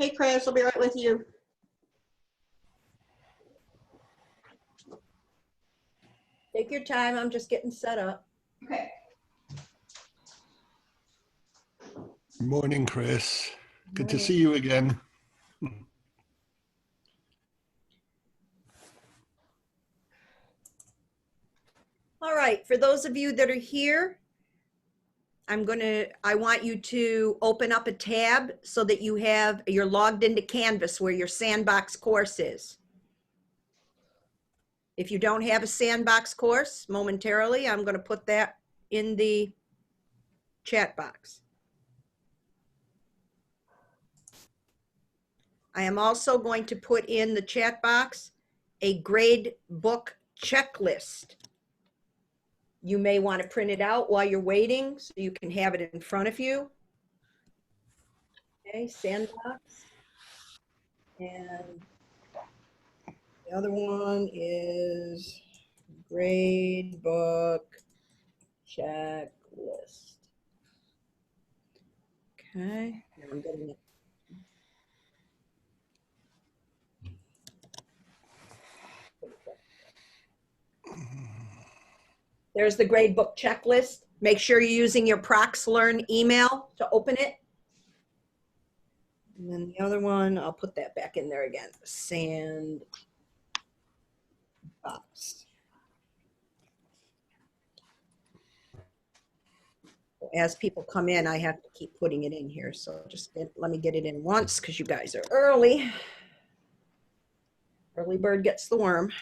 Hey, Kris, I'll be right with you. Take your time. I'm just getting set up. Okay. Good morning, Kris. Good to Morning. see you again. All right, for those of you that are here, I want you to open up a tab so that you're logged into Canvas where your sandbox course is. If you don't have a sandbox course, momentarily, I'm going to put that in the chat box. I am also going to put in the chat box a Gradebook checklist. You may want to print it out while you're waiting so you can have it in front of you. Okay, sandbox. And the other one is Gradebook checklist. Okay, now I'm getting it. There's the Gradebook checklist. Make sure you're using your ProxLearn email to open it. And then the other one, I'll put that back in there again. Sandbox. As people come in, I have to keep putting it in here. So just let me get it in once because you guys are early. Early bird gets the worm.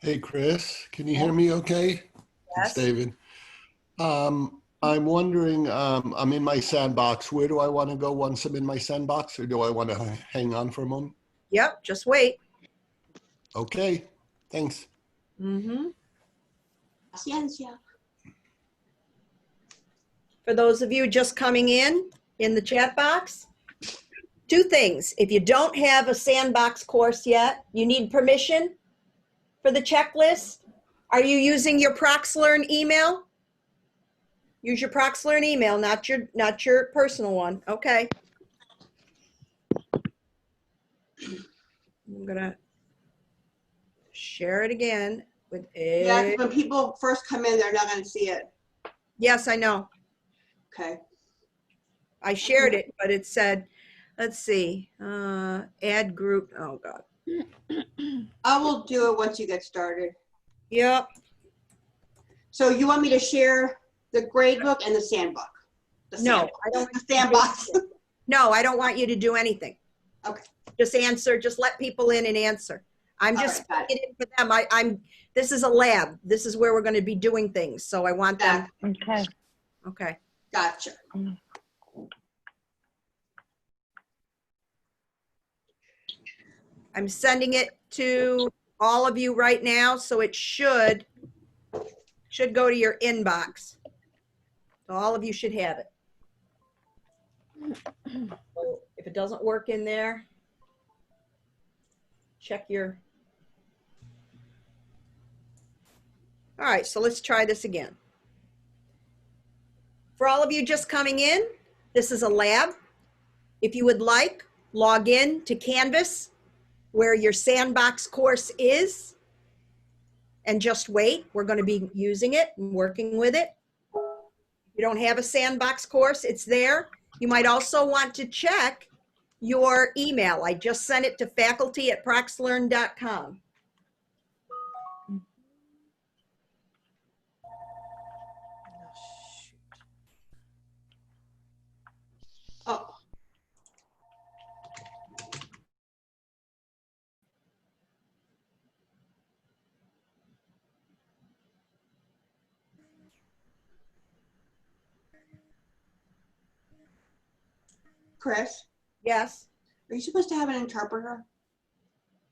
Hey, Kris, can you hear me okay? Yes. It's David. I'm wondering, I'm in my sandbox. Where do I want to go once I'm in my sandbox, or do I want to hang on for a moment? Yep, just wait. Okay, thanks. Mm-hmm. Paciencia. For those of you just coming in the chat box, two things. If you don't have a sandbox course yet, you need permission for the checklist. Are you using your ProxLearn email? Use your ProxLearn email, not your personal one. Okay. I'm gonna share it again with Yeah, because when people first come in, they're not going to see it. Yes, I know. Okay. I shared it, but it said, let's see, add group. Oh God. I will do it once you get started. Yep. So you want me to share the Gradebook and the sandbook? No, I don't. The sandbox. No, I don't want you to do anything. Okay. Just answer. Just let people in and answer. I'm just All right, putting it in for them. This is a lab. This is where we're going to be doing things. So I want them. Okay. Okay. Gotcha. I'm sending it to all of you right now. So it should go to your inbox. So all of you should have it. So if it doesn't work in there, check your. All right, so let's try this again. For all of you just coming in, this is a lab. If you would like, log in to Canvas, where your sandbox course is, and just wait. We're going to be using it and working with it. If you don't have a sandbox course, it's there. You might also want to check your email. I just sent it to faculty@proxlearn.com. Oh. Kris, Yes, are you supposed to have an interpreter?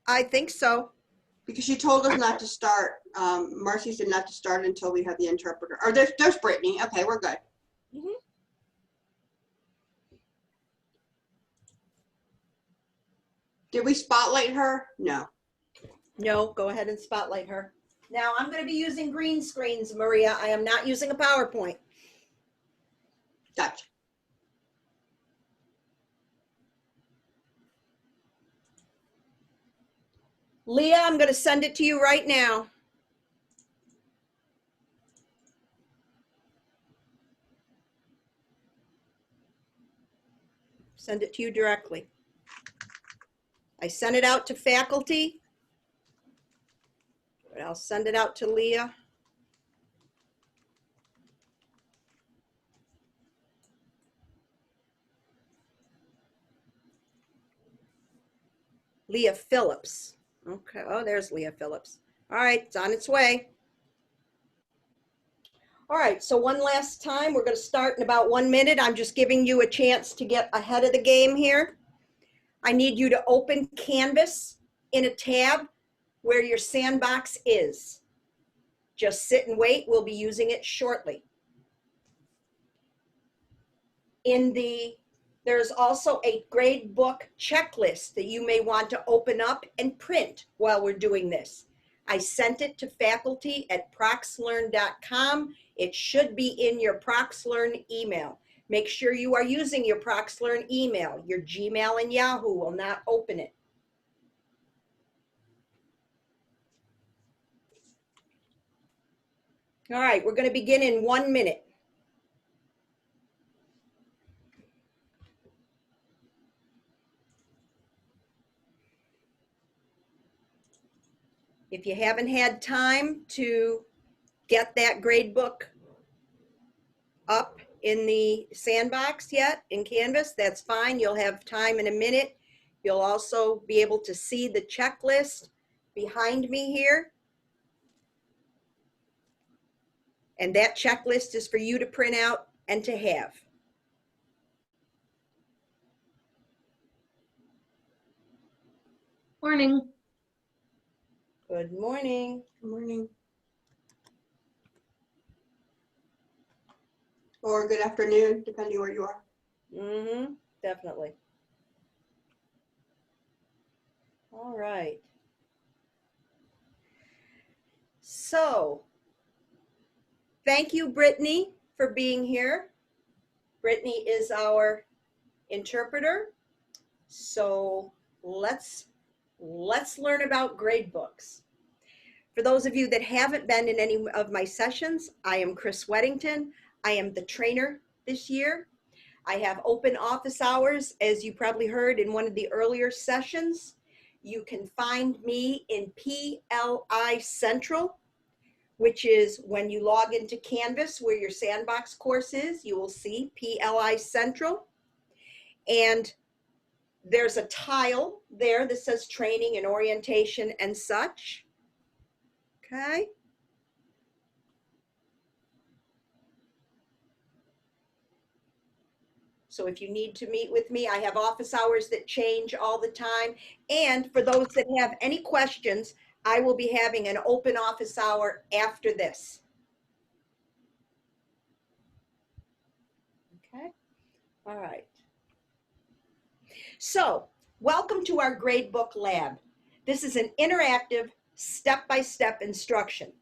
I think so. Because she told us not to start. Marcy said not to start until we have the interpreter. Or there's Brittany. Okay, we're good. Mhm. Did we spotlight her? No. No, go ahead and spotlight her. Now I'm going to be using green screens, Maria. I am not using a PowerPoint. Gotcha. Leah, I'm going to send it to you right now. Send it to you directly. I sent it out to faculty. I'll send it out to Leah. Leah Phillips. Okay, oh, there's Leah Phillips. All right, it's on its way. All right, so one last time, we're going to start in about 1 minute. I'm just giving you a chance to get ahead of the game here. I need you to open Canvas in a tab where your sandbox is. Just sit and wait. We'll be using it shortly. There's also a gradebook checklist that you may want to open up and print while we're doing this. I sent it to faculty at proxlearn.com. It should be in your ProxLearn email. Make sure you are using your ProxLearn email. Your Gmail and Yahoo will not open it. All right, we're going to begin in 1 minute. If you haven't had time to get that gradebook up in the sandbox yet in Canvas, that's fine. You'll have time in a minute. You'll also be able to see the checklist behind me here. And that checklist is for you to print out and to have. Morning. Good morning. Good morning. Or good afternoon, depending where you are. Mm-hmm, definitely. All right. So, thank you, Brittany, for being here. Brittany is our interpreter. So let's learn about gradebooks. For those of you that haven't been in any of my sessions, I am Kris Wedington. I am the trainer this year. I have open office hours, as you probably heard in one of the earlier sessions. You can find me in PLI Central, which is when you log into Canvas where your sandbox course is, you will see PLI Central. And there's a tile there that says training and orientation and such. Okay. So if you need to meet with me, I have office hours that change all the time. And for those that have any questions, I will be having an open office hour after this. Okay. All right. So welcome to our gradebook lab. This is an interactive step-by-step instruction.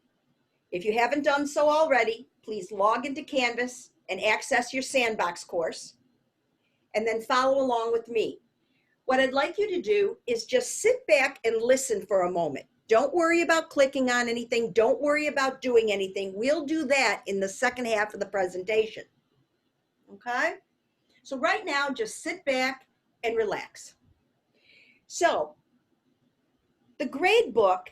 If you haven't done so already, please log into Canvas and access your sandbox course, and then follow along with me. What I'd like you to do is just sit back and listen for a moment. Don't worry about clicking on anything. Don't worry about doing anything. We'll do that in the second half of the presentation. Okay? So right now, just sit back and relax. So the gradebook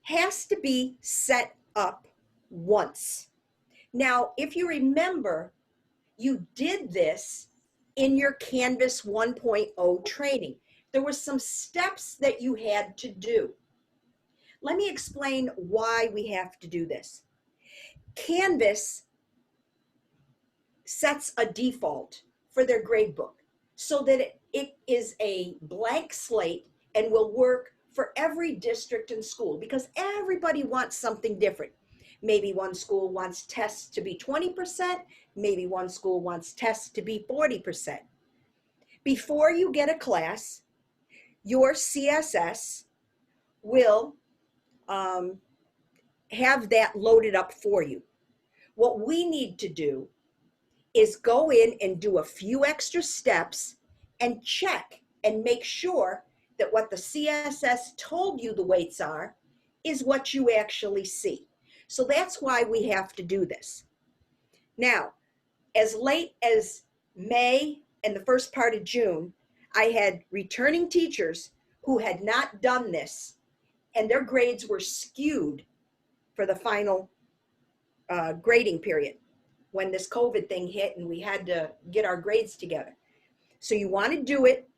has to be set up once. Now, if you remember, you did this in your Canvas 1.0 training. There were some steps that you had to do. Let me explain why we have to do this. Canvas sets a default for their gradebook so that it is a blank slate and will work for every district and school, because everybody wants something different. Maybe one school wants tests to be 20%, maybe one school wants tests to be 40%. Before you get a class, your CSS will have that loaded up for you. What we need to do is go in and do a few extra steps and check and make sure that what the CSS told you the weights are is what you actually see. So that's why we have to do this. Now, as late as May and the first part of June, I had returning teachers who had not done this, and their grades were skewed for the final grading period when this COVID thing hit and we had to get our grades together. So you want to do it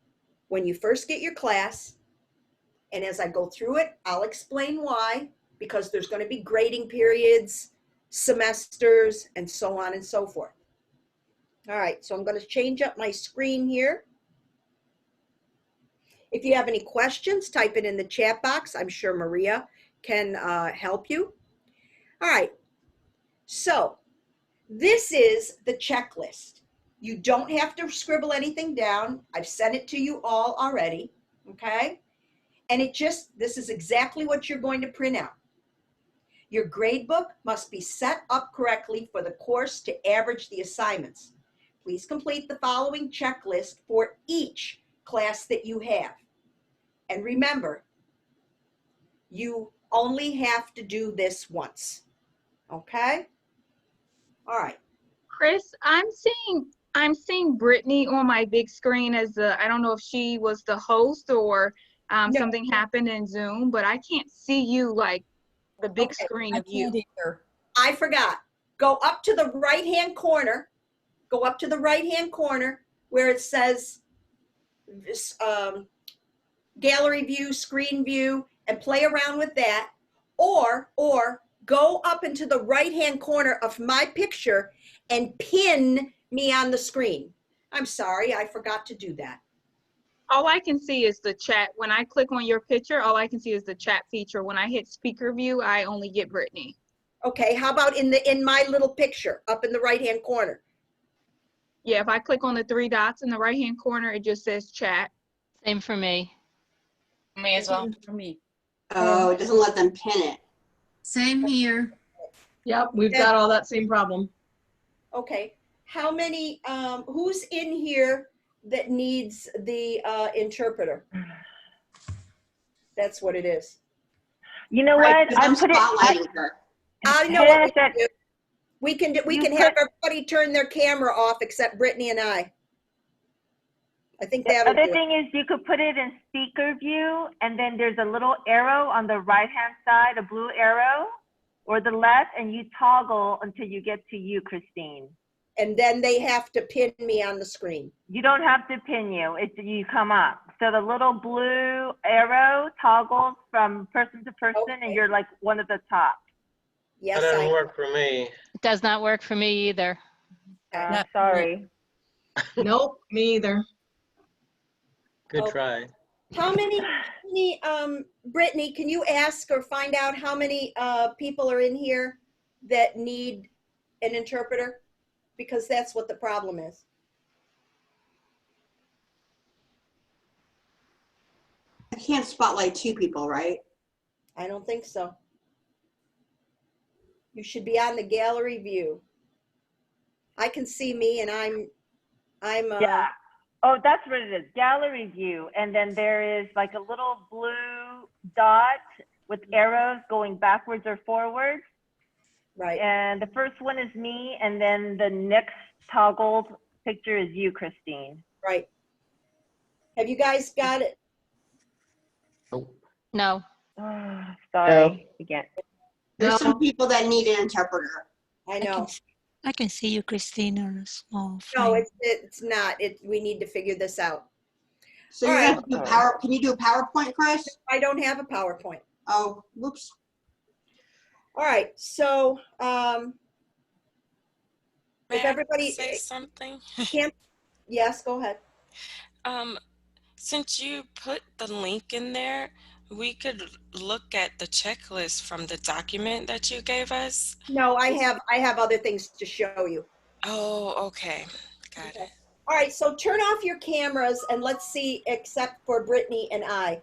when you first get your class. And as I go through it, I'll explain why, because there's going to be grading periods, semesters, and so on and so forth. All right, so I'm going to change up my screen here. If you have any questions, type it in the chat box. I'm sure Maria can help you. All right, so this is the checklist. You don't have to scribble anything down. I've sent it to you all already, okay? And this is exactly what you're going to print out. Your gradebook must be set up correctly for the course to average the assignments. Please complete the following checklist for each class that you have. And remember, you only have to do this once, okay? All right. Kris, I'm seeing Brittany on my big screen as I don't know if she was the host or No. something happened in Zoom, but I can't see you like the big Okay, screen of you. I forgot. Go up to the right-hand corner. Go up to the right-hand corner where it says gallery view, screen view, and play around with that. Or go up into the right-hand corner of my picture and pin me on the screen. I'm sorry, I forgot to do that. All I can see is the chat. When I click on your picture, all I can see is the chat feature. When I hit speaker view, I only get Brittany. Okay, how about in my little picture up in the right-hand corner? Yeah, if I click on the three dots in the right-hand corner, it just says chat. Same for me. Me as well. For me. Oh, it doesn't let them pin it. Same here. Yep, we've got all that same problem. Okay, how many, who's in here that needs the interpreter? That's what it is. You know Right, what? because I put it. spotlighting her. I know what we that- can do. We You can have everybody turn their camera off except Brittany and I. I think The that'll other do it. thing is you could put it in speaker view, and then there's a little arrow on the right-hand side, a blue arrow, or the left, and you toggle until you get to you, Christine. And then they have to pin me on the screen. You don't have to pin you. You come up. So the little blue arrow toggles from person to person, Okay. and you're like one of the top. Yes, That I doesn't work for me. It does not work for me either. Not for Sorry. Nope, me either. Good Oh. try. How many, Brittany, can you ask or find out how many people are in here that need an interpreter? Because that's what the problem is. I can't spotlight two people, right? I don't think so. You should be on the gallery view. I can see me and I'm Yeah. Oh, that's what it is. Gallery view. And then there is like a little blue dot with arrows going backwards or forwards. right. And the first one is me. And then the next toggled picture is you, Christine. Right. Have you guys got it? Nope. No. Oh, sorry. Again. There's some people that need an interpreter. I know. I can see you, Christine, on a small No, frame. it's not. We need to figure this out. So All you're right. gonna do can you do a PowerPoint, Chris? I don't have a PowerPoint. Oh, whoops. All right. So May if I everybody say something? can't, yes, go ahead. Since you put the link in there, we could look at the checklist from the document that you gave us. No, I have other things to show you. Oh, okay. Got it. All right, so turn off your cameras and let's see, except for Brittany and I.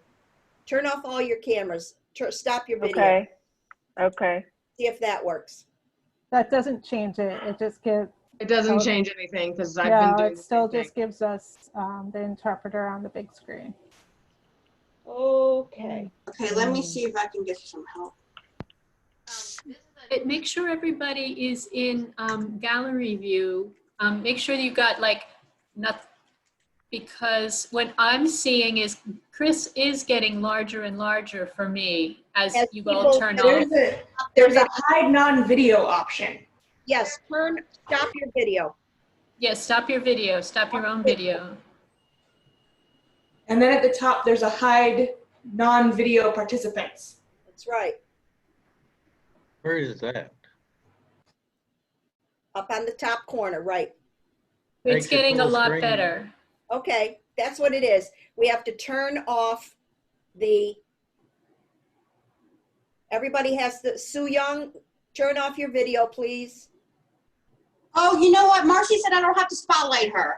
Turn off all your cameras. Stop your video. Okay. Okay. See if that works. That doesn't change it. It just gives. It doesn't change anything because I've Yeah, been doing it the still same just gives us the interpreter on the big screen. Okay. Okay, let me see if I can get some help. Make sure everybody is in gallery view. Make sure you got like nothing, because what I'm seeing is Kris is getting larger and larger for me as you all turn off. There's a hide non-video option. Yes, stop your video. Yes, stop your video, stop your own video. And then at the top, there's a hide non-video participants. That's right. Where is that? Up on the top corner, right. It's getting a lot better. Okay, that's what it is. We have to turn off everybody has to, Sue Young, turn off your video, please. Oh, you know what? Marcy said I don't have to spotlight her.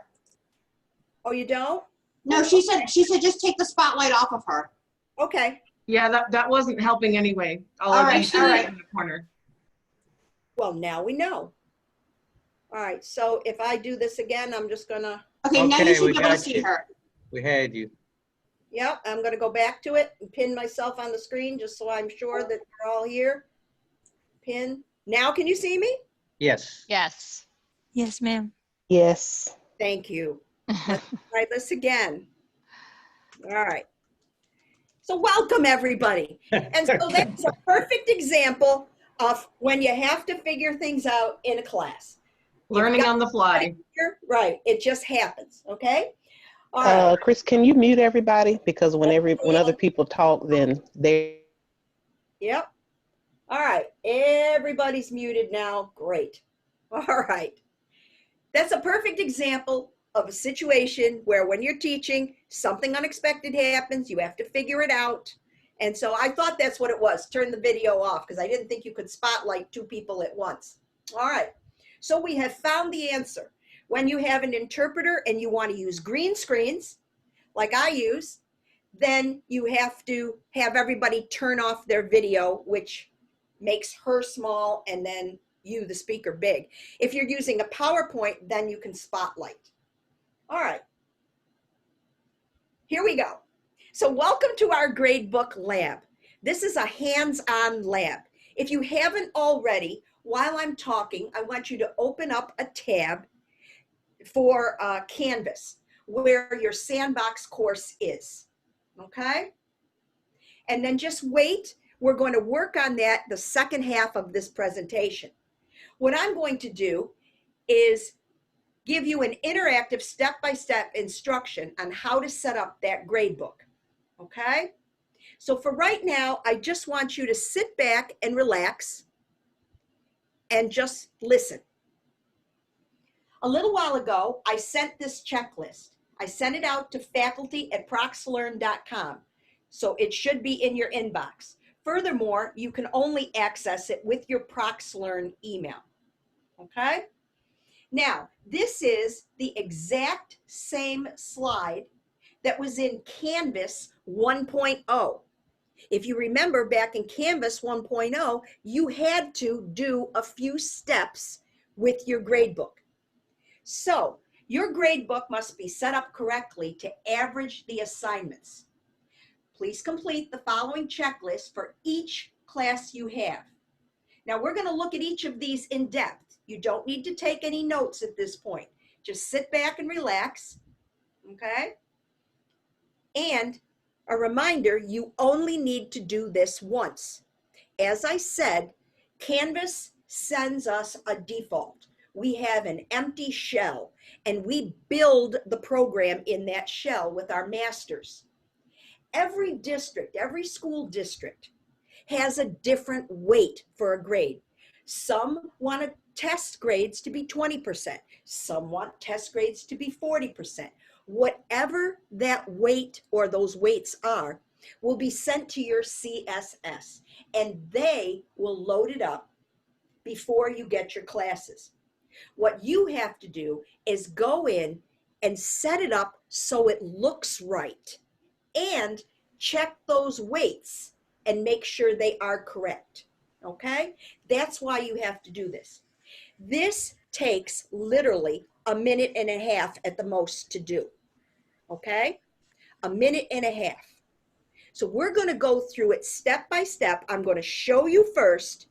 Oh, you don't? No, she said just take the spotlight off of her. Okay. Yeah, that wasn't helping anyway. All right, all right. In the corner. Well, now we know. All right, so if I do this again, I'm just gonna. Okay, now you should be able to see her. We had you. Yep, I'm gonna go back to it and pin myself on the screen just so I'm sure that you're all here. Pin. Now can you see me? Yes. Yes. Yes, ma'am. Yes. Thank you. Let's try this again. All right. So welcome everybody. And so that's a perfect example of when you have to figure things out in a class. Learning on the fly. Right, it just happens, okay? All right. Kris, can you mute everybody? Because when other people talk, then they. Yep. All right, everybody's muted now. Great. All right. That's a perfect example of a situation where when you're teaching, something unexpected happens, you have to figure it out. And so I thought that's what it was. Turn the video off because I didn't think you could spotlight two people at once. All right. So we have found the answer. When you have an interpreter and you want to use green screens, like I use, then you have to have everybody turn off their video, which makes her small and then you, the speaker, big. If you're using a PowerPoint, then you can spotlight. All right. Here we go. So welcome to our Gradebook lab. This is a hands-on lab. If you haven't already, while I'm talking, I want you to open up a tab for Canvas, where your sandbox course is, okay? And then just wait. We're going to work on that the second half of this presentation. What I'm going to do is give you an interactive step-by-step instruction on how to set up that gradebook, okay? So for right now, I just want you to sit back and relax and just listen. A little while ago, I sent this checklist. I sent it out to faculty@proxlearn.com, so it should be in your inbox. Furthermore, you can only access it with your ProxLearn email, okay? Now, this is the exact same slide that was in Canvas 1.0. If you remember back in Canvas 1.0, you had to do a few steps with your gradebook. So your gradebook must be set up correctly to average the assignments. Please complete the following checklist for each class you have. Now we're going to look at each of these in depth. You don't need to take any notes at this point. Just sit back and relax, okay? And a reminder, you only need to do this once. As I said, Canvas sends us a default. We have an empty shell, and we build the program in that shell with our masters. Every district, every school district has a different weight for a grade. Some want test grades to be 20%. Some want test grades to be 40%. Whatever that weight or those weights are will be sent to your CSS, and they will load it up before you get your classes. What you have to do is go in and set it up so it looks right. And check those weights and make sure they are correct. Okay? That's why you have to do this. This takes literally a minute and a half at the most to do. Okay? A minute and a half. So we're going to go through it step by step. I'm going to show you first,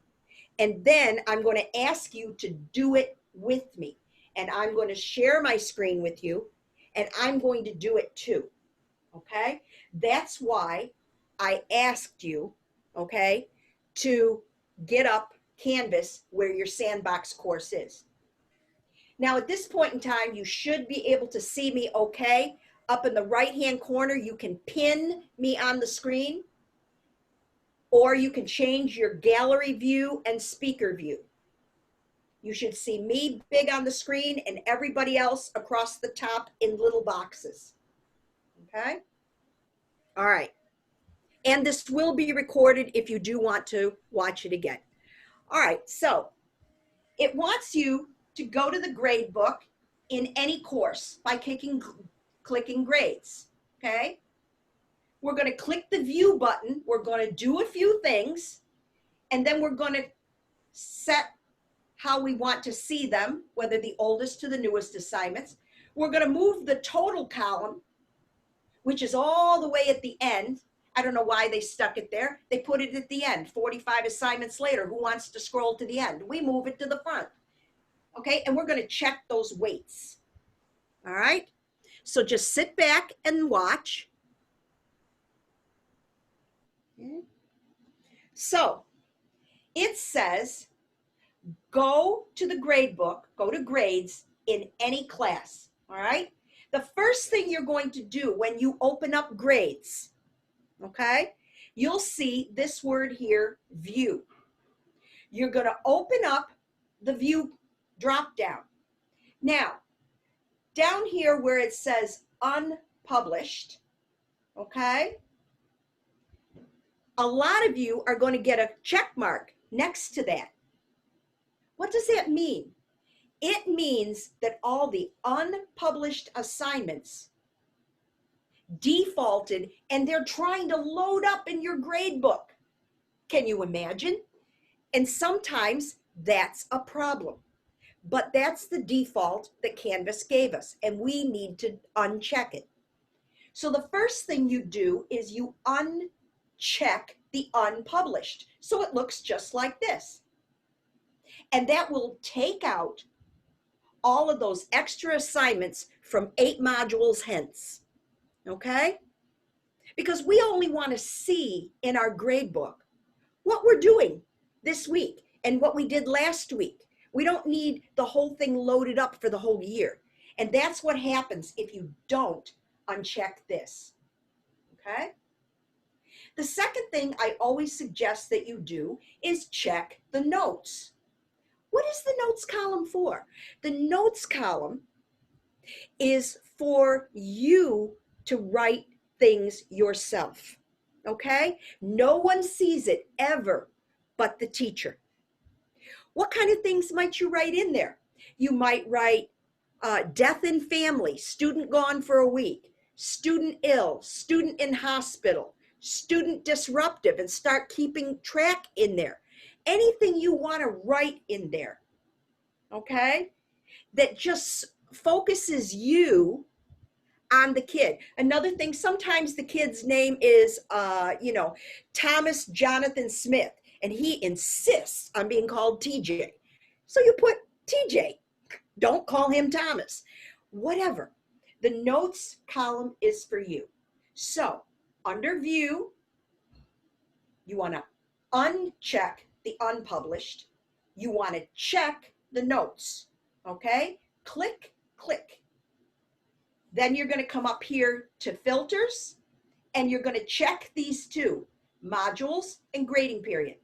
and then I'm going to ask you to do it with me. And I'm going to share my screen with you, and I'm going to do it too. Okay? That's why I asked you, okay, to get up Canvas where your sandbox course is. Now at this point in time, you should be able to see me okay. Up in the right-hand corner, you can pin me on the screen, or you can change your gallery view and speaker view. You should see me big on the screen and everybody else across the top in little boxes. Okay? All right. And this will be recorded if you do want to watch it again. All right, so it wants you to go to the Gradebook in any course by clicking grades, okay? We're going to click the view button. We're going to do a few things, and then we're going to set how we want to see them, whether the oldest to the newest assignments. We're going to move the total column, which is all the way at the end. I don't know why they stuck it there. They put it at the end, 45 assignments later. Who wants to scroll to the end? We move it to the front. Okay, and we're going to check those weights. All right, so just sit back and watch. Okay. So it says, go to the Gradebook, go to grades in any class. All right, the first thing you're going to do when you open up grades, okay, you'll see this word here, view. You're going to open up the view drop down. Now, down here where it says unpublished, okay, a lot of you are going to get a check mark next to that. What does that mean? It means that all the unpublished assignments defaulted and they're trying to load up in your Gradebook. Can you imagine? And sometimes that's a problem. But that's the default that Canvas gave us, and we need to uncheck it. So the first thing you do is you uncheck the unpublished. So it looks just like this. And that will take out all of those extra assignments from 8 modules hence. Okay? Because we only want to see in our Gradebook what we're doing this week and what we did last week. We don't need the whole thing loaded up for the whole year. And that's what happens if you don't uncheck this. Okay? The second thing I always suggest that you do is check the notes. What is the notes column for? The notes column is for you to write things yourself. Okay? No one sees it ever but the teacher. What kind of things might you write in there? You might write death in family, student gone for a week, student ill, student in hospital, student disruptive, and start keeping track in there. Anything you want to write in there, okay, that just focuses you on the kid. Another thing, sometimes the kid's name is, Thomas Jonathan Smith, and he insists on being called TJ. So you put TJ. Don't call him Thomas. Whatever. The notes column is for you. So under view, you want to uncheck the unpublished. You want to check the notes. Okay? Click, click. Then you're going to come up here to filters, and you're going to check these two, modules and grading period.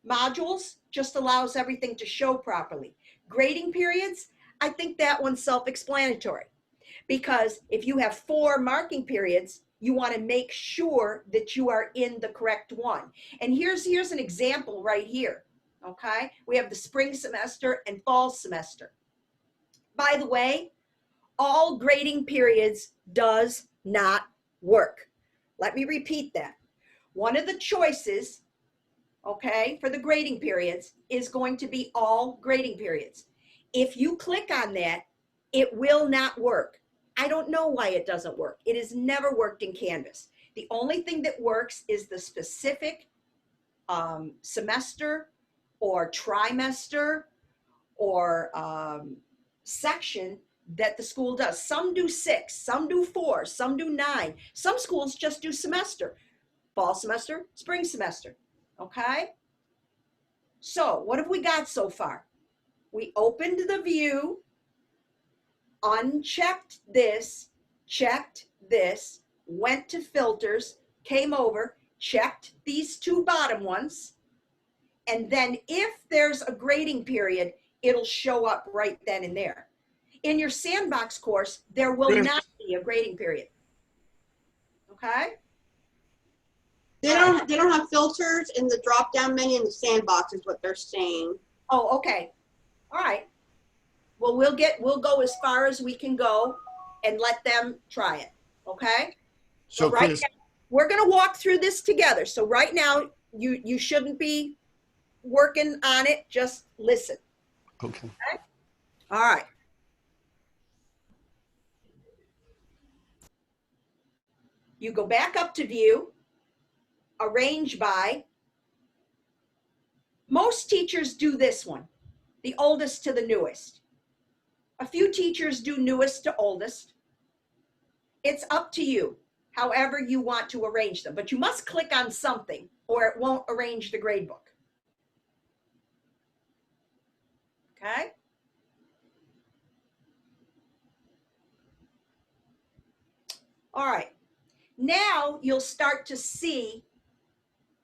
Modules just allows everything to show properly. Grading periods, I think that one's self-explanatory, because if you have 4 marking periods, you want to make sure that you are in the correct one. And here's an example right here, okay? We have the spring semester and fall semester. By the way, all grading periods does not work. Let me repeat that. One of the choices, okay, for the grading periods is going to be all grading periods. If you click on that, it will not work. I don't know why it doesn't work. It has never worked in Canvas. The only thing that works is the specific semester or trimester or section that the school does. Some do 6, some do 4, some do 9. Some schools just do semester, fall semester, spring semester, okay? So what have we got so far? We opened the view, unchecked this, checked this, went to filters, came over, checked these 2 bottom ones, and then if there's a grading period, it'll show up right then and there. In your sandbox course, there will not be a grading period. Okay? They don't have filters in the drop-down menu in the sandbox is what they're saying. Oh, okay. All right. Well, we'll go as far as we can go and let them try it. Okay? So right Kris, now, we're going to walk through this together. So right now, you shouldn't be working on it. Just listen. okay. Okay? All right. You go back up to view, arrange by. Most teachers do this one, the oldest to the newest. A few teachers do newest to oldest. It's up to you, however you want to arrange them, but you must click on something or it won't arrange the gradebook. Okay? All right. Now you'll start to see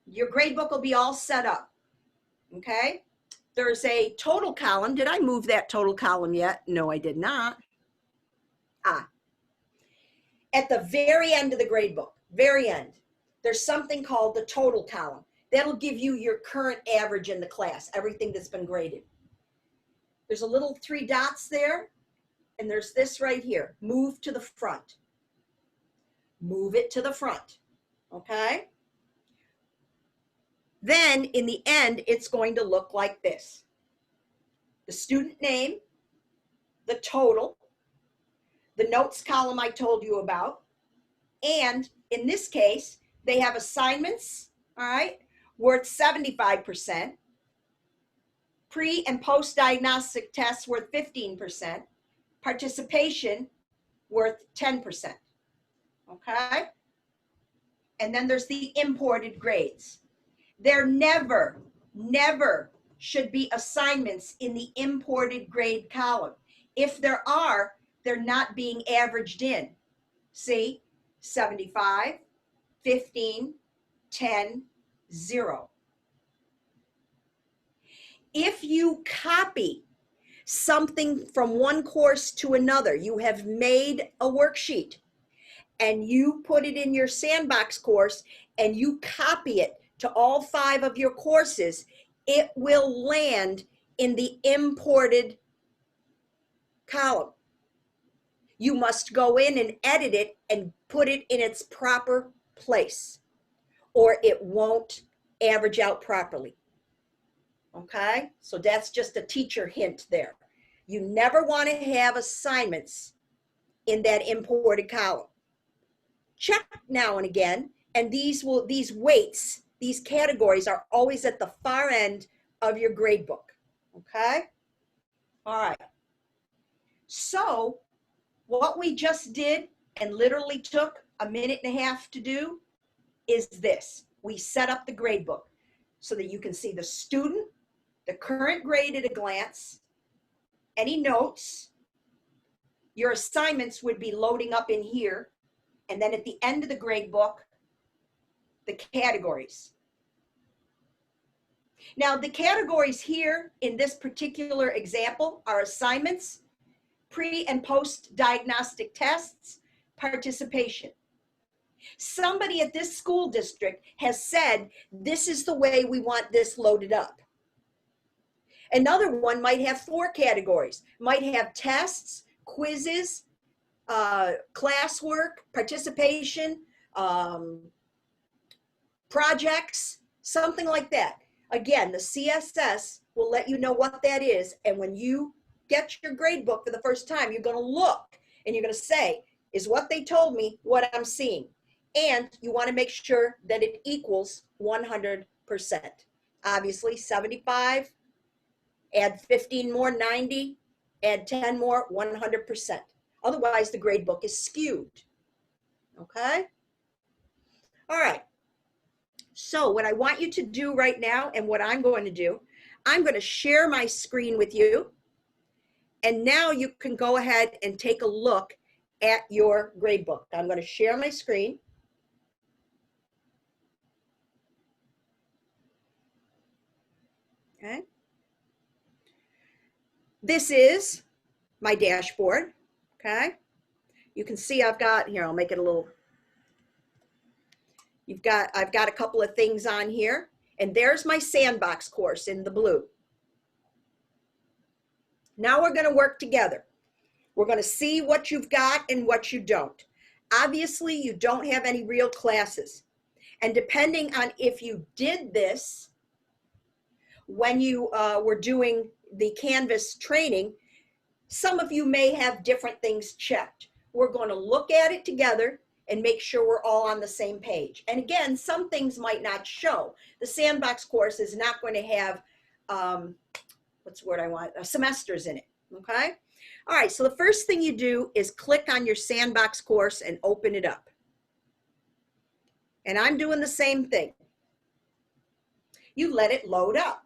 your gradebook will be all set up. Okay? There's a total column. Did I move that total column yet? No, I did not. At the very end of the gradebook, very end, there's something called the total column. That'll give you your current average in the class, everything that's been graded. There's a little 3 dots there, and there's this right here, move to the front. Move it to the front, okay? Then in the end, it's going to look like this. The student name, the total, the notes column I told you about, and in this case, they have assignments, all right, worth 75%, pre and post diagnostic tests worth 15%, participation worth 10%. Okay? And then there's the imported grades. There never should be assignments in the imported grade column. If there are, they're not being averaged in. See? 75, 15, 10, 0. If you copy something from one course to another, you have made a worksheet, and you put it in your sandbox course and you copy it to all 5 of your courses, it will land in the imported column. You must go in and edit it and put it in its proper place, or it won't average out properly. Okay? So that's just a teacher hint there. You never want to have assignments in that imported column. Check now and again, and these weights, these categories are always at the far end of your gradebook, okay? All right. So what we just did and literally took a 1.5 minutes to do is this. We set up the gradebook so that you can see the student, the current grade at a glance, any notes. Your assignments would be loading up in here. And then at the end of the grade book, the categories. Now the categories here in this particular example are assignments, pre and post diagnostic tests, participation. Somebody at this school district has said, this is the way we want this loaded up. Another one might have 4 categories, might have tests, quizzes, classwork, participation, projects, something like that. Again, the CSS will let you know what that is. And when you get your grade book for the first time, you're going to look and you're going to say, is what they told me what I'm seeing? And you want to make sure that it equals 100%. Obviously, 75, add 15 more, 90, add 10 more, 100%. Otherwise, the grade book is skewed. Okay? All right. So what I want you to do right now, and what I'm going to do, I'm going to share my screen with you. And now you can go ahead and take a look at your grade book. I'm going to share my screen. Okay. This is my dashboard. Okay. You can see I've got, here, I'll make it a little, I've got a couple of things on here, and there's my sandbox course in the blue. Now we're going to work together. We're going to see what you've got and what you don't. Obviously, you don't have any real classes. And depending on if you did this when you were doing the Canvas training, some of you may have different things checked. We're going to look at it together and make sure we're all on the same page. And again, some things might not show. The sandbox course is not going to have, what's the word I want, semesters in it, okay? All right, so the first thing you do is click on your sandbox course and open it up. And I'm doing the same thing. You let it load up.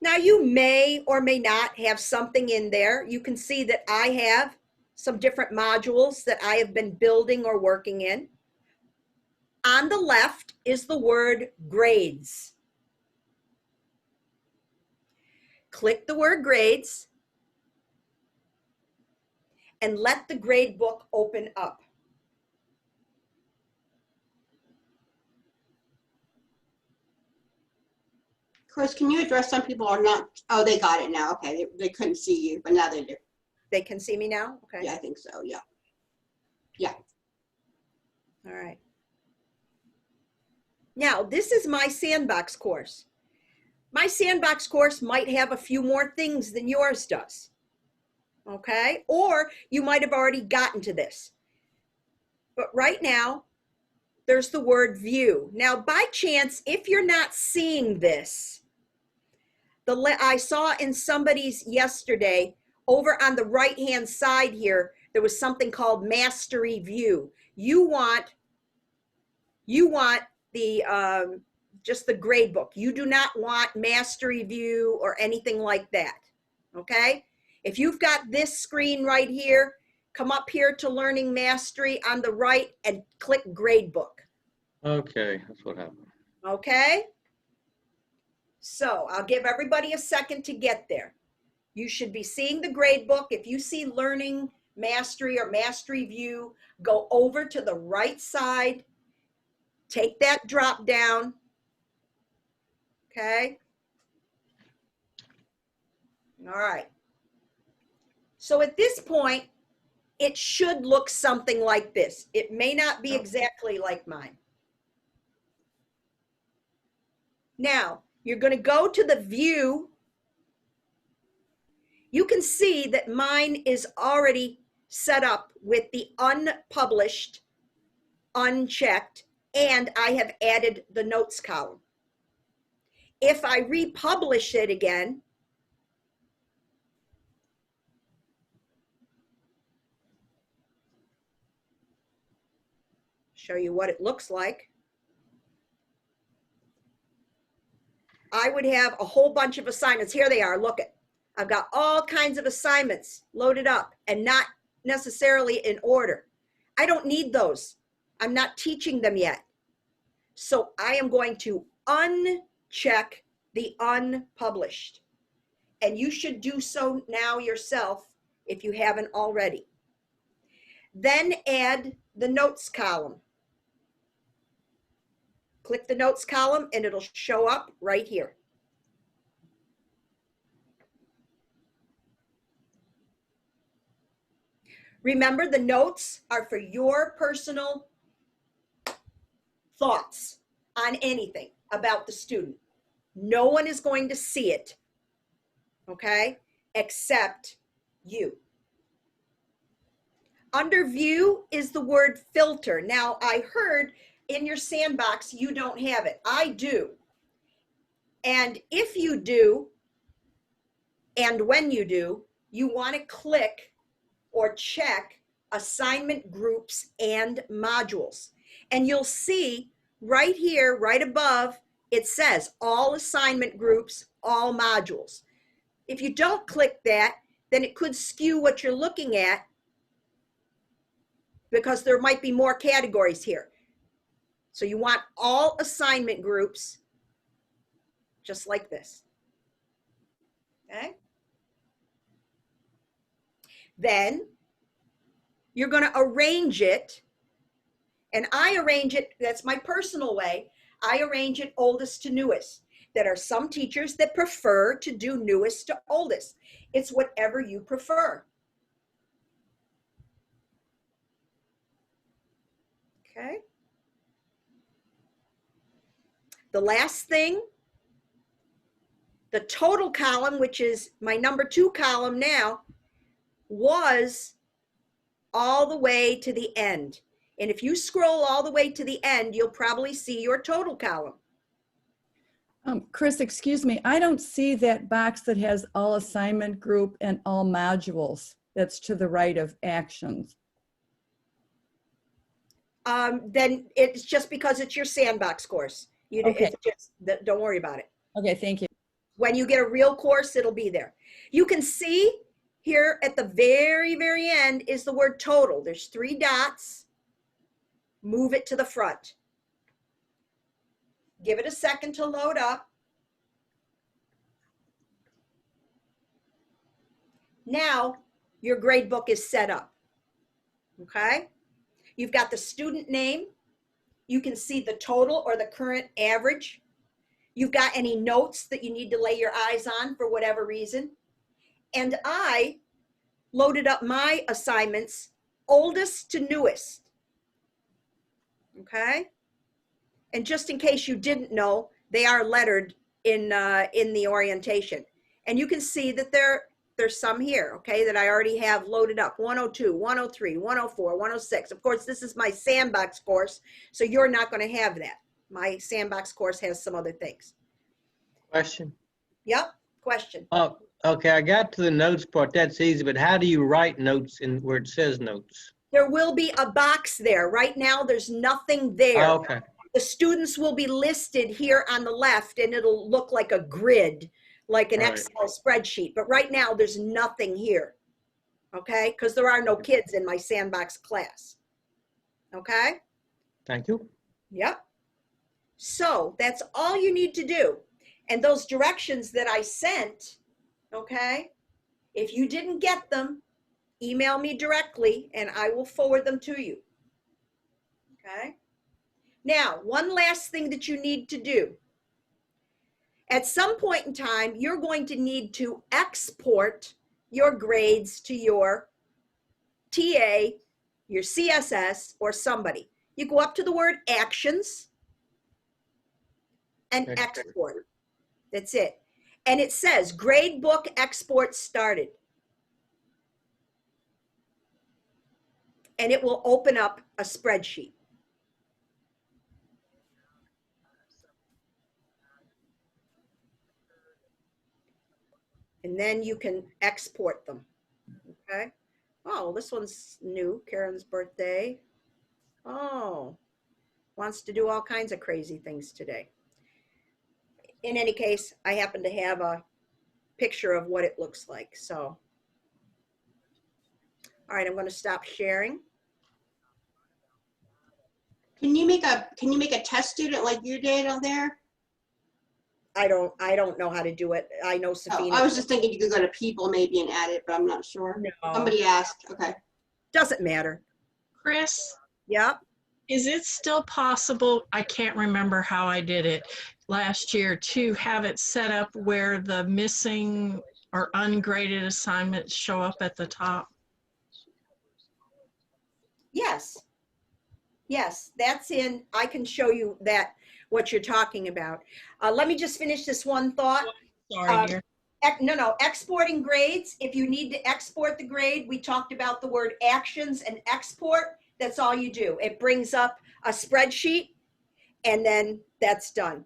Now you may or may not have something in there. You can see that I have some different modules that I have been building or working in. On the left is the word grades. Click the word grades and let the grade book open up. Kris, can you address some people are not, oh, they got it now. Okay, they couldn't see you, but now they do. They can see me now? Okay. Yeah, I think so, yeah. Yeah. All right. Now, this is my sandbox course. My sandbox course might have a few more things than yours does. Okay? Or you might have already gotten to this. But right now, there's the word view. Now, by chance, if you're not seeing this, I saw in somebody's yesterday, over on the right-hand side here, there was something called mastery view. You want the just the grade book. You do not want mastery view or anything like that. Okay? If you've got this screen right here, come up here to Learning Mastery on the right and click Gradebook. Okay, that's what happened. Okay? So I'll give everybody a second to get there. You should be seeing the Gradebook. If you see Learning Mastery or Mastery View, go over to the right side, take that drop down. Okay? All right. So at this point, it should look something like this. It may not be exactly like mine. Now, you're going to go to the view. You can see that mine is already set up with the unpublished, unchecked, and I have added the notes column. If I republish it again, show you what it looks like. I would have a whole bunch of assignments. Here they are, look it. I've got all kinds of assignments loaded up and not necessarily in order. I don't need those. I'm not teaching them yet. So I am going to uncheck the unpublished. And you should do so now yourself if you haven't already. Then add the notes column. Click the notes column and it'll show up right here. Remember, the notes are for your personal thoughts on anything about the student. No one is going to see it, okay, except you. Under view is the word filter. Now, I heard in your sandbox you don't have it. I do. And if you do, and when you do, you want to click or check assignment groups and modules. And you'll see right here, right above, it says all assignment groups, all modules. If you don't click that, then it could skew what you're looking at because there might be more categories here. So you want all assignment groups just like this. Okay? Then you're going to arrange it, and I arrange it, that's my personal way, I arrange it oldest to newest. There are some teachers that prefer to do newest to oldest. It's whatever you prefer. Okay. The last thing, the total column, which is my number 2 column now, was all the way to the end. And if you scroll all the way to the end, you'll probably see your total column. Kris, excuse me, I don't see that box that has all assignment group and all modules. That's to the right of actions. Then it's just because it's your sandbox course. Okay. It's just, don't worry about it. Okay, thank you. When you get a real course, it'll be there. You can see here at the very, very end is the word total. There's 3 dots. Move it to the front. Give it a second to load up. Now your gradebook is set up. Okay? You've got the student name. You can see the total or the current average. You've got any notes that you need to lay your eyes on for whatever reason. And I loaded up my assignments oldest to newest. Okay? And just in case you didn't know, they are lettered in the orientation. And you can see that there's some here, okay, that I already have loaded up. 102, 103, 104, 106. Of course, this is my sandbox course, so you're not going to have that. My sandbox course has some other things. Question. Yep, question. Oh, okay, I got to the notes part. That's easy, but how do you write notes in where it says notes? There will be a box there. Right now, there's nothing there. Oh, okay. The students will be listed here on the left, and it'll look like a grid, like an Right. Excel spreadsheet. But right now, there's nothing here, okay? Because there are no kids in my sandbox class, okay? Thank you. Yep. So that's all you need to do. And those directions that I sent, okay, if you didn't get them, email me directly and I will forward them to you. Okay. Now, one last thing that you need to do. At some point in time, you're going to need to export your grades to your TA, your CSS, or somebody. You go up to the word actions and export. That's it. And it says Gradebook export started. And it will open up a spreadsheet. And then you can export them, okay? Oh, this one's new, Karen's birthday. Oh, wants to do all kinds of crazy things today. In any case, I happen to have a picture of what it looks like, so. All right, I'm gonna stop sharing. Can you make a test student like you did on there? I don't know how to do it. I know Safina. Oh, I was just thinking you could go to people maybe and add it, but I'm not sure. No. Somebody asked. Okay. Doesn't matter. Kris? Yep. Is it still possible, I can't remember how I did it last year, to have it set up where the missing or ungraded assignments show up at the top? Yes. Yes, that's in, I can show you that, what you're talking about. Let me just finish this one thought. Sorry, dear. No, exporting grades. If you need to export the grade, we talked about the word actions and export. That's all you do. It brings up a spreadsheet and then that's done.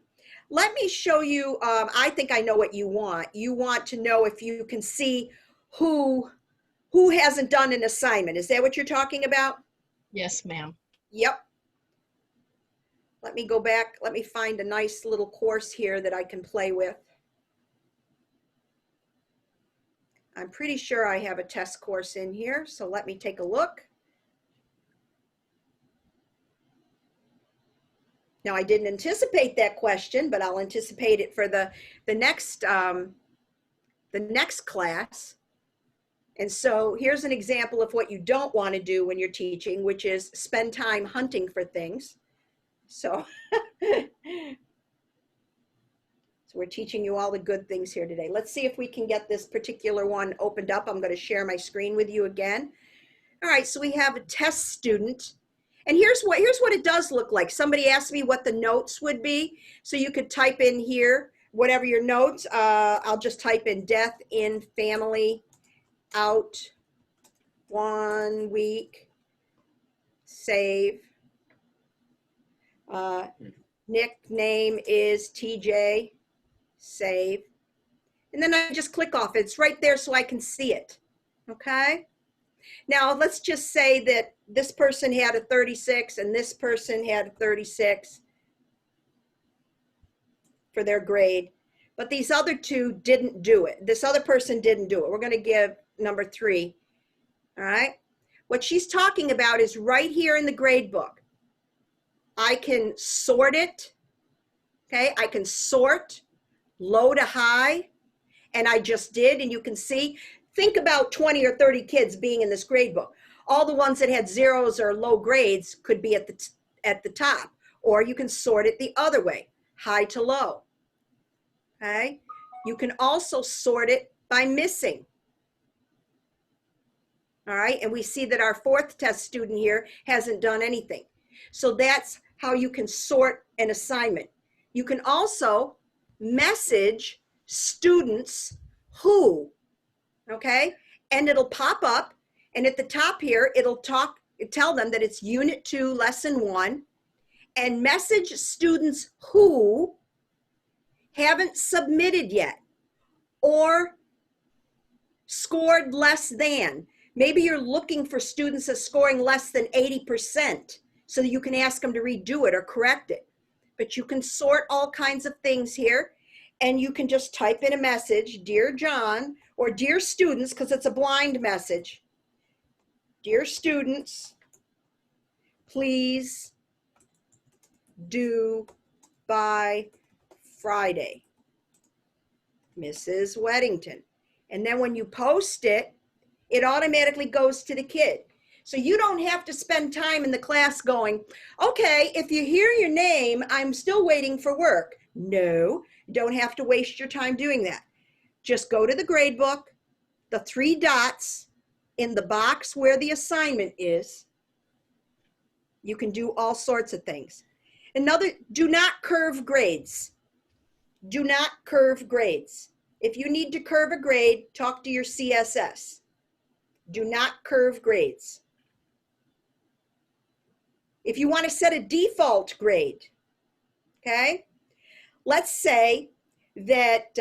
Let me show you, I think I know what you want. You want to know if you can see who hasn't done an assignment. Is that what you're talking about? Yes, ma'am. Yep. Let me go back. Let me find a nice little course here that I can play with. I'm pretty sure I have a test course in here, so let me take a look. Now, I didn't anticipate that question, but I'll anticipate it for the next class. And so here's an example of what you don't want to do when you're teaching, which is spend time hunting for things. So, so we're teaching you all the good things here today. Let's see if we can get this particular one opened up. I'm going to share my screen with you again. All right, so we have a test student. And here's what it does look like. Somebody asked me what the notes would be. So you could type in here, whatever your notes. I'll just type in death in family out 1 week, save. Nickname is TJ, save. And then I just click off. It's right there so I can see it. Okay. Now let's just say that this person had a 36 and this person had a 36 for their grade, but these other two didn't do it. This other person didn't do it. We're going to give number 3. All right. What she's talking about is right here in the grade book. I can sort it. Okay. I can sort low to high. And I just did. And you can see, think about 20 or 30 kids being in this grade book. All the ones that had zeros or low grades could be at the top, or you can sort it the other way, high to low. Okay. You can also sort it by missing. All right. And we see that our 4th test student here hasn't done anything. So that's how you can sort an assignment. You can also message students who, okay, and it'll pop up, and at the top here, it'll tell them that it's Unit 2, Lesson 1, and message students who haven't submitted yet or scored less than. Maybe you're looking for students that's scoring less than 80%. So that you can ask them to redo it or correct it. But you can sort all kinds of things here, and you can just type in a message, Dear John, or Dear Students, because it's a blind message. Dear students, please do by Friday. Mrs. Wedington. And then when you post it, it automatically goes to the kid. So you don't have to spend time in the class going, okay, if you hear your name, I'm still waiting for work. No, you don't have to waste your time doing that. Just go to the grade book, the 3 dots in the box where the assignment is. You can do all sorts of things. Another, do not curve grades. Do not curve grades. If you need to curve a grade, talk to your CSS. Do not curve grades. If you want to set a default grade, okay, let's say that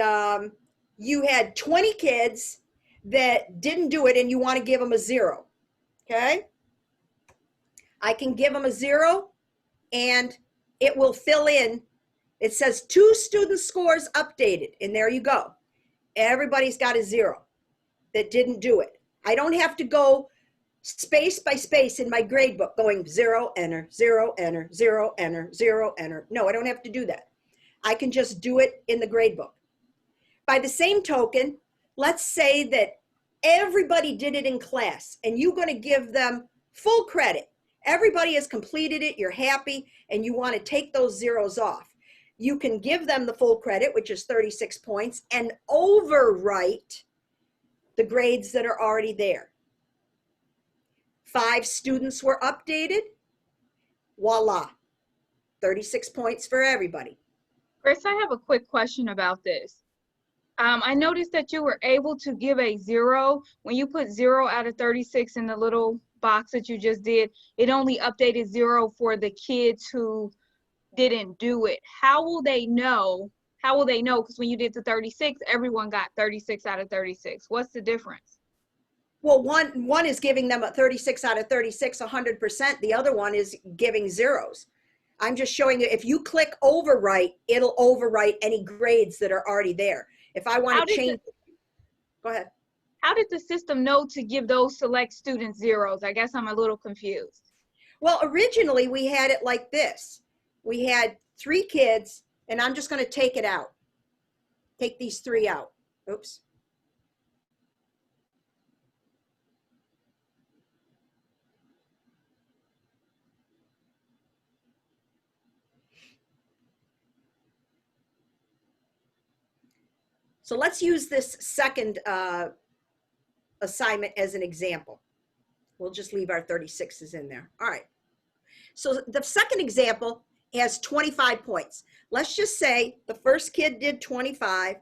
you had 20 kids that didn't do it and you want to give them a 0, okay? I can give them a 0 and it will fill in. It says 2 student scores updated, and there you go. Everybody's got a 0 that didn't do it. I don't have to go space by space in my grade book going 0, enter, 0, enter, 0, enter, 0, enter. No, I don't have to do that. I can just do it in the grade book. By the same token, let's say that everybody did it in class and you're going to give them full credit. Everybody has completed it, you're happy, and you want to take those zeros off. You can give them the full credit, which is 36 points, and overwrite the grades that are already there. 5 students were updated. Voila, 36 points for everybody. Chris, I have a quick question about this. I noticed that you were able to give a 0. When you put 0 out of 36 in the little box that you just did, it only updated 0 for the kids who didn't do it. How will they know? How will they know? Because when you did the 36, everyone got 36 out of 36. What's the difference? Well, one is giving them a 36 out of 36, 100%. The other one is giving zeros. I'm just showing you, if you click overwrite, it'll overwrite any grades that are already there. If I want to change, go ahead. How did the system know to give those select students zeros? I guess I'm a little confused. Well, originally we had it like this. We had 3 kids, and I'm just going to take it out. Take these 3 out. Oops. So let's use this second assignment as an example. We'll just leave our 36s in there. All right. So the second example has 25 points. Let's just say the first kid did 25.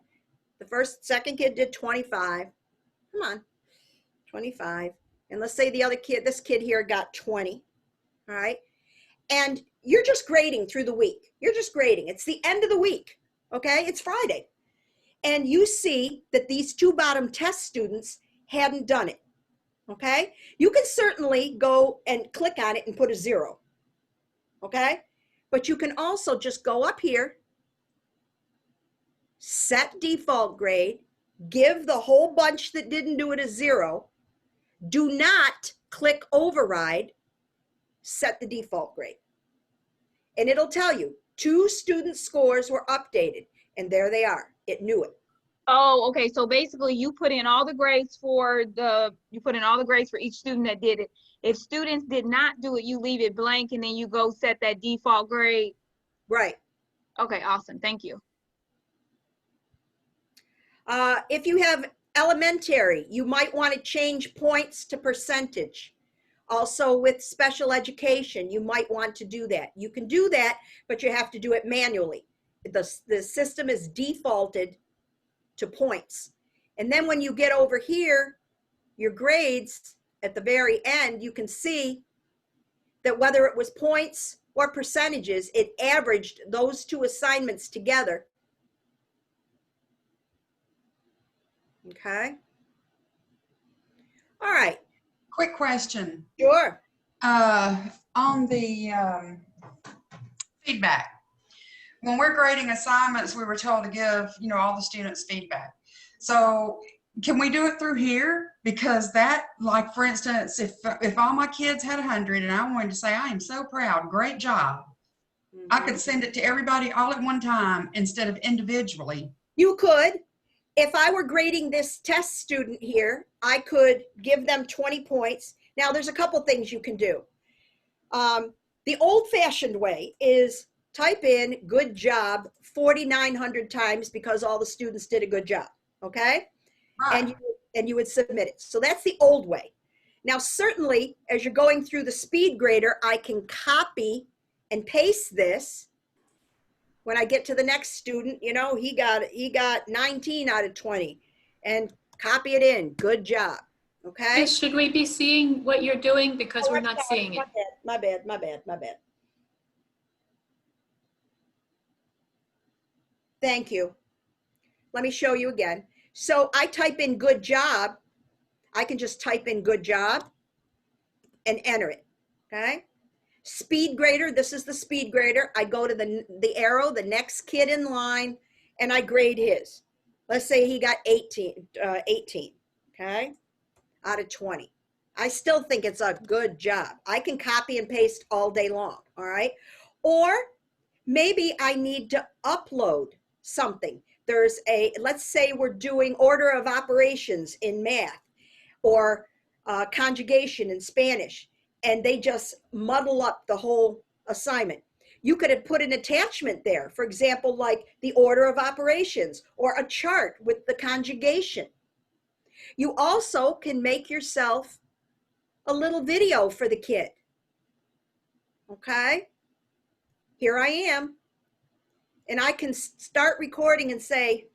Second kid did 25. Come on, 25. And let's say the other kid, this kid here got 20. All right. And you're just grading through the week. You're just grading. It's the end of the week. Okay. It's Friday. And you see that these 2 bottom test students hadn't done it, okay? You can certainly go and click on it and put a 0, okay? But you can also just go up here, set default grade, give the whole bunch that didn't do it a 0, do not click override, set the default grade. And it'll tell you 2 student scores were updated, and there they are. It knew it. Oh, okay. So basically you put in all the grades for each student that did it. If students did not do it, you leave it blank and then you go set that default grade. Right. Okay, awesome. Thank you. If you have elementary, you might want to change points to percentage. Also with special education, you might want to do that. You can do that, but you have to do it manually. The system is defaulted to points. And then when you get over here, your grades at the very end, you can see that whether it was points or percentages, it averaged those 2 assignments together. Okay. All right. Quick question. Sure. On the feedback. When we're grading assignments, we were told to give, all the students feedback. So can we do it through here? Because that, like, for instance, if all my kids had 100 and I wanted to say, I am so proud, great job, I could send it to everybody all at one time instead of individually. You could. If I were grading this test student here, I could give them 20 points. Now, there's a couple things you can do. The old-fashioned way is type in good job 4,900 times because all the students did a good job, okay? Right. And you would submit it. So that's the old way. Now, certainly, as you're going through the speed grader, I can copy and paste this. When I get to the next student, he got 19 out of 20 and copy it in. Good job, okay? Should we be seeing what you're doing because we're not seeing it? My bad. Thank you. Let me show you again. So I type in good job. I can just type in good job and enter it, okay? Speed grader, this is the speed grader. I go to the arrow, the next kid in line, and I grade his. Let's say he got 18, okay, out of 20. I still think it's a good job. I can copy and paste all day long, all right? Or maybe I need to upload something. Let's say we're doing order of operations in math or conjugation in Spanish, and they just muddle up the whole assignment. You could have put an attachment there, for example, like the order of operations or a chart with the conjugation. You also can make yourself a little video for the kid. Okay? Here I am. And I can start recording and say,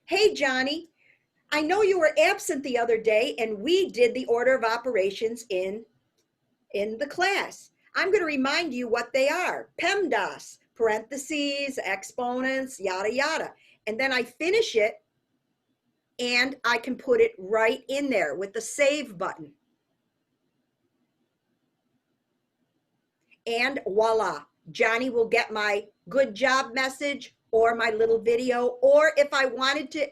hey, Johnny, I know you were absent the other day and we did the order of operations in the class. I'm going to remind you what they are. PEMDAS, parentheses, exponents, yada, yada. And then I finish it and I can put it right in there with the save button. And voila, Johnny will get my good job message or my little video. Or if I wanted to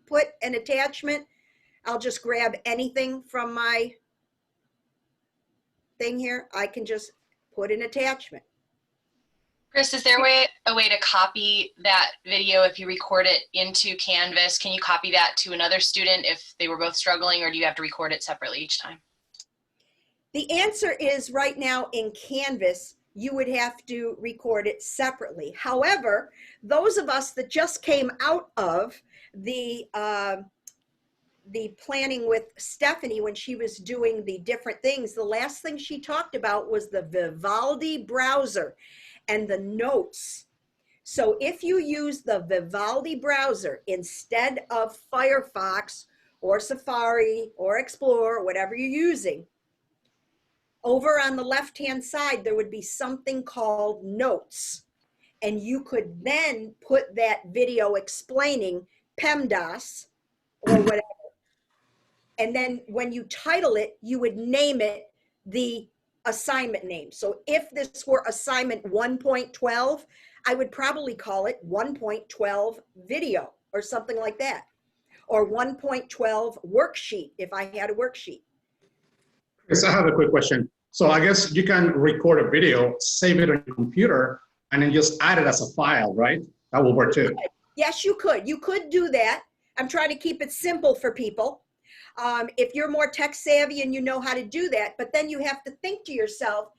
put an attachment, I'll just grab anything from my thing here. I can just put an attachment. Kris, is there a way to copy that video if you record it into Canvas? Can you copy that to another student if they were both struggling, or do you have to record it separately each time? The answer is right now in Canvas, you would have to record it separately. However, those of us that just came out of the planning with Stephanie when she was doing the different things, the last thing she talked about was the Vivaldi browser and the notes. So if you use the Vivaldi browser instead of Firefox or Safari or Explorer, whatever you're using, over on the left-hand side, there would be something called Notes. And you could then put that video explaining PEMDAS or whatever. And then when you title it, you would name it the assignment name. So if this were assignment 1.12, I would probably call it 1.12 video or something like that. Or 1.12 worksheet if I had a worksheet. Kris, I have a quick question. So I guess you can record a video, save it on your computer, and then just add it as a file, right? That will work too. Yes, you could. You could do that. I'm trying to keep it simple for people. If you're more tech savvy and you know how to do that, but then you have to think to yourself,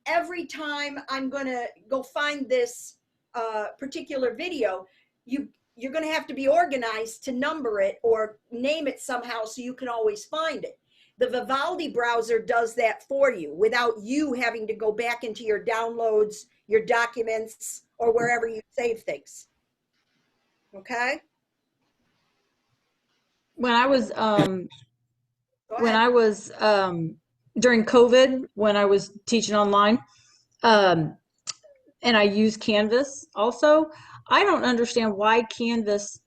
every time I'm going to go find this particular video, you're going to have to be organized to number it or name it somehow so you can always find it. The Vivaldi browser does that for you without you having to go back into your downloads, your documents, or wherever you save things. Okay? When I was during COVID, when I was teaching online, and I use Canvas also, I don't understand why Canvas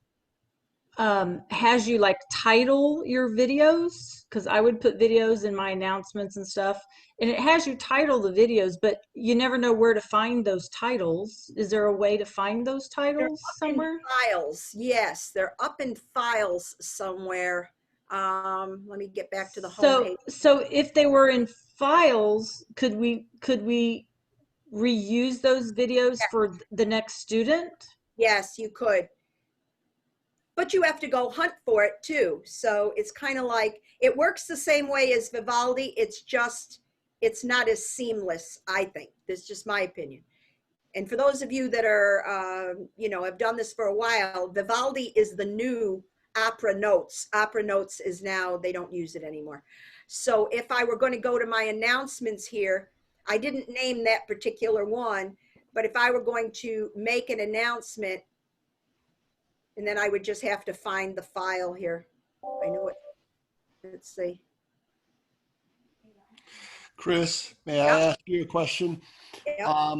has you like title your videos, because I would put videos in my announcements and stuff, and it has you title the videos, but you never know where to find those titles. Is there a way to find those titles somewhere? Files, yes, they're up in files somewhere. Let me get back to the home page. So if they were in files, could we reuse those videos for the next student? Yes, you could. But you have to go hunt for it too. So it's kind of like, it works the same way as Vivaldi. It's just, it's not as seamless, I think. This is just my opinion. And for those of you that are, have done this for a while, Vivaldi is the new Opera Notes. Opera Notes is now, they don't use it anymore. So if I were going to go to my announcements here, I didn't name that particular one, but if I were going to make an announcement, and then I would just have to find the file here. I know it. Let's see. Kris, may I ask you a question? Yeah.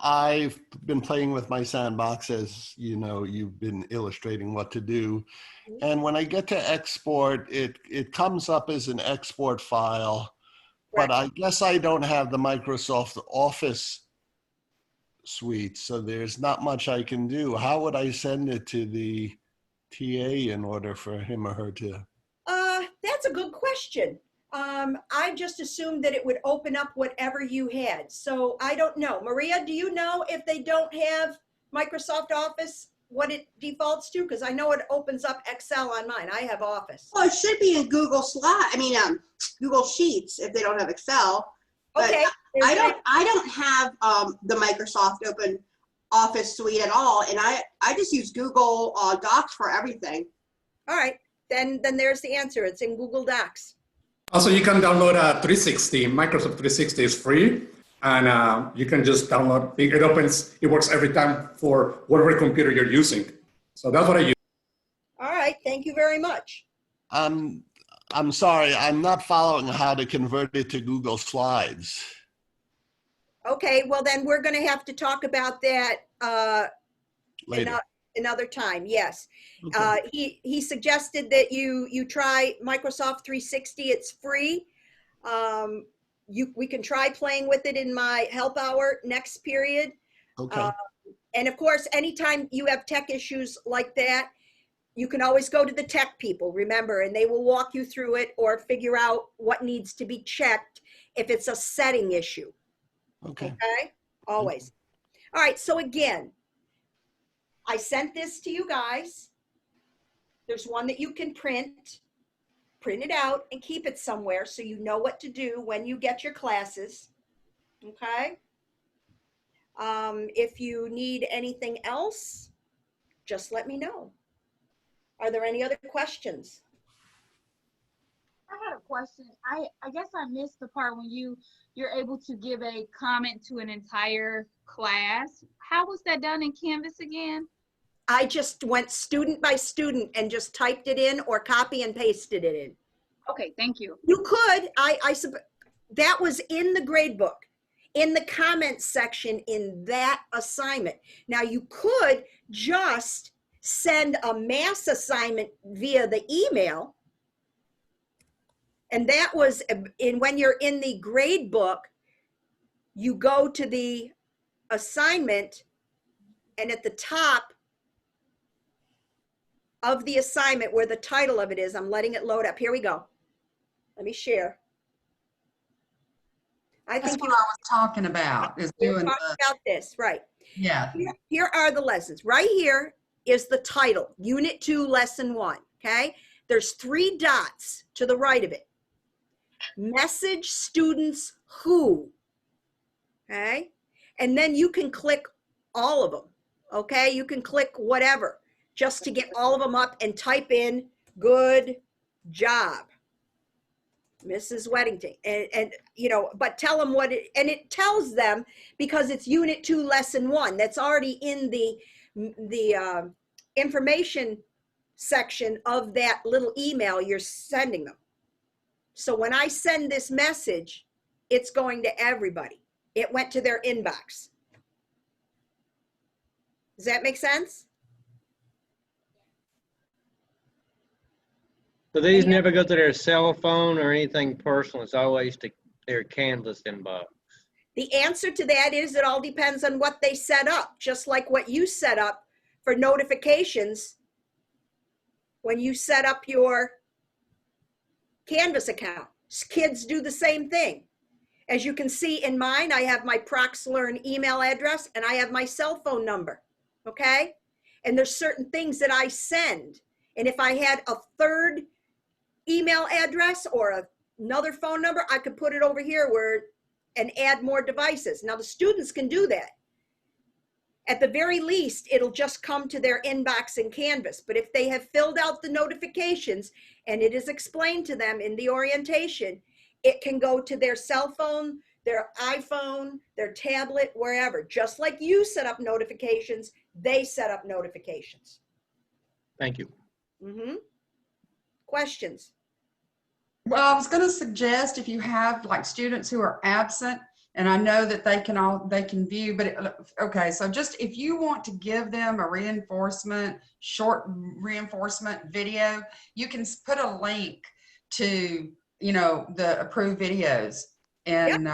I've been playing with my sandbox, as you know, you've been illustrating what to do. And when I get to export, it comes up as an export file, but I guess I don't have the Microsoft Office suite, so there's not much I can do. How would I send it to the TA in order for him or her to? That's a good question. I just assumed that it would open up whatever you had. So I don't know. Maria, do you know if they don't have Microsoft Office, what it defaults to? Because I know it opens up Excel on mine. I have Office. Well, it should be in Google Google Sheets if they don't have Excel. But okay. I don't have the Microsoft Open Office suite at all, and I just use Google Docs for everything. All right, then there's the answer. It's in Google Docs. Also, you can download a 360. Microsoft 360 is free, and you can just download. It opens. It works every time for whatever computer you're using. So that's what I use. All right, thank you very much. I'm sorry, I'm not following how to convert it to Google Slides. Okay, well then we're going to have to talk about that Later. another time. Yes, Okay. he suggested that you try Microsoft 360. It's free. We can try playing with it in my help hour next period. Okay. And of course, anytime you have tech issues like that, you can always go to the tech people, remember, and they will walk you through it or figure out what needs to be checked if it's a setting issue. Okay. Okay, always. All right, so again, I sent this to you guys. There's one that you can print it out and keep it somewhere so you know what to do when you get your classes. Okay. If you need anything else, just let me know. Are there any other questions? I had a question. I guess I missed the part when you're able to give a comment to an entire class. How was that done in Canvas again? I just went student by student and just typed it in or copy and pasted it in. Okay, thank you. You could, that was in the gradebook, in the comments section in that assignment. Now you could just send a mass assignment via the email. And that was when you're in the grade book, you go to the assignment and at the top of the assignment where the title of it is, I'm letting it load up. Here we go. Let me share. That's what I was talking about, is doing about this, right. Yeah. Here are the lessons. Right here is the title, Unit 2, Lesson 1, okay? There's 3 dots to the right of it. Message students who, okay? And then you can click all of them, okay? You can click whatever, just to get all of them up and type in, good job, Mrs. Wedington. And you know, but tell them what and it tells them because it's Unit 2, Lesson 1. That's already in the information section of that little email you're sending them. So when I send this message, it's going to everybody. It went to their inbox. Does that make sense? So these never go to their cell phone or anything personal. It's always to their Canvas inbox. The answer to that is it all depends on what they set up, just like what you set up for notifications when you set up your Canvas account. Kids do the same thing. As you can see in mine, I have my Proxlearn email address and I have my cell phone number, okay? And there's certain things that I send. And if I had a third email address or another phone number, I could put it over here and add more devices. Now the students can do that. At the very least, it'll just come to their inbox in Canvas. But if they have filled out the notifications and it is explained to them in the orientation, it can go to their cell phone, their iPhone, their tablet, wherever. Just like you set up notifications, they set up notifications. Thank you. Mm-hmm. Questions? Well, I was going to suggest if you have like students who are absent, and I know that they can view, but okay, so just if you want to give them a short reinforcement video, you can put a link to, you know, the approved videos and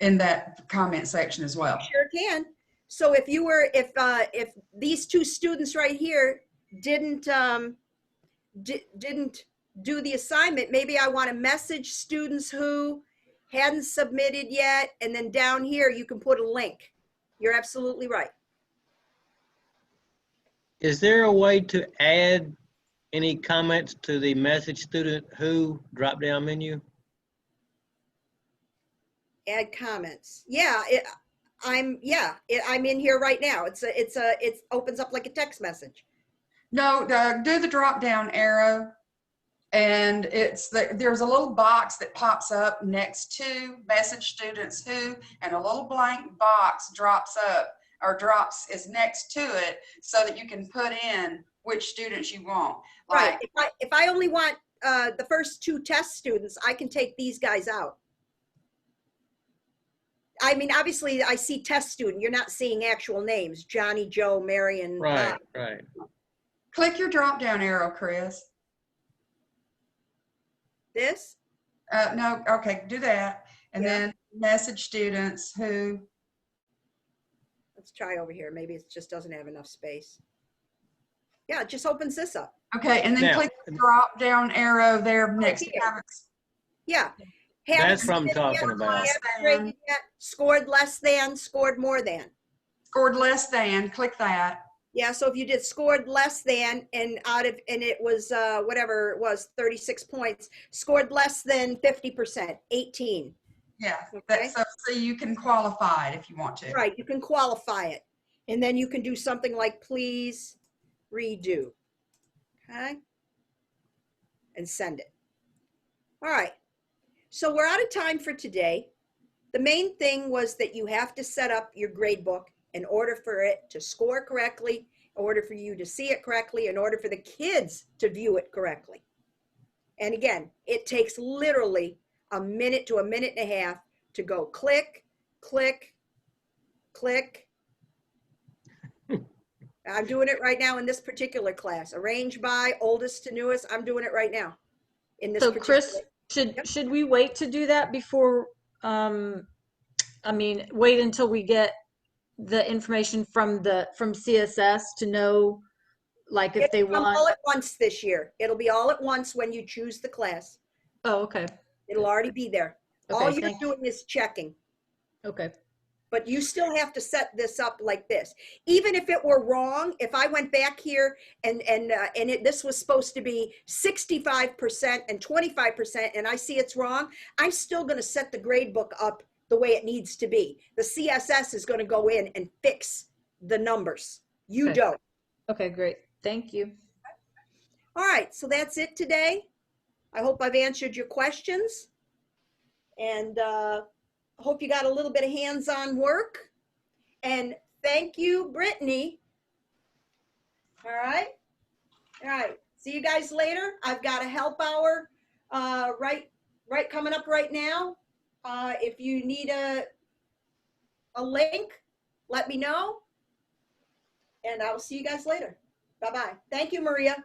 in that comment section as well. Sure can. So if you were, if these 2 students right here didn't do the assignment, maybe I want to message students who hadn't submitted yet, and then down here you can put a link. You're absolutely right. Is there a way to add any comments to the message student who drop-down menu? Add comments. Yeah, I'm in here right now. It opens up like a text message. No, do the drop down arrow And there's a little box that pops up next to message students who, and a little blank box drops up or is next to it so that you can put in which students you want. Right. If I only want the first 2 test students, I can take these guys out. I mean, obviously, I see test student. You're not seeing actual names: Johnny, Joe, Mary, and Right, right. Click your drop down arrow, Chris. This? No, okay, do that. And then message students who. Let's try over here. Maybe it just doesn't have enough space. Yeah, it just opens this up. Okay, and then Now, click the drop down arrow there next to habits. Yeah. That's what I'm talking about. Scored less than, scored more than. Scored less than, click that. Yeah, so if you did scored less than and it was whatever it was, 36 points, scored less than 50%, 18. Yeah, Okay. so you can qualify it if you want to. Right, you can qualify it. And then you can do something like please redo. Okay? And send it. All right. So we're out of time for today. The main thing was that you have to set up your grade book in order for it to score correctly, in order for you to see it correctly, in order for the kids to view it correctly. And again, it takes literally a minute to a minute and a half to go click, click, click. I'm doing it right now in this particular class. Arrange by oldest to newest. I'm doing it right now in this So particular. Chris, should we wait to do that before, I mean, wait until we get the information from CSS to know, like, if they It'll come want? all at once this year. It'll be all at once when you choose the class. Oh, okay. It'll already be there. Okay, All you're thank you. doing is checking. Okay. But you still have to set this up like this. Even if it were wrong, if I went back here and this was supposed to be 65% and 25% and I see it's wrong, I'm still going to set the grade book up the way it needs to be. The CSS is going to go in and fix the numbers. You Okay. don't. Okay, great. Thank you. All right, so that's it today. I hope I've answered your questions. And hope you got a little bit of hands-on work. And thank you, Brittany. All right. All right. See you guys later. I've got a help hour right coming up right now. If you need a link, let me know. And I'll see you guys later. Bye-bye. Thank you, Maria.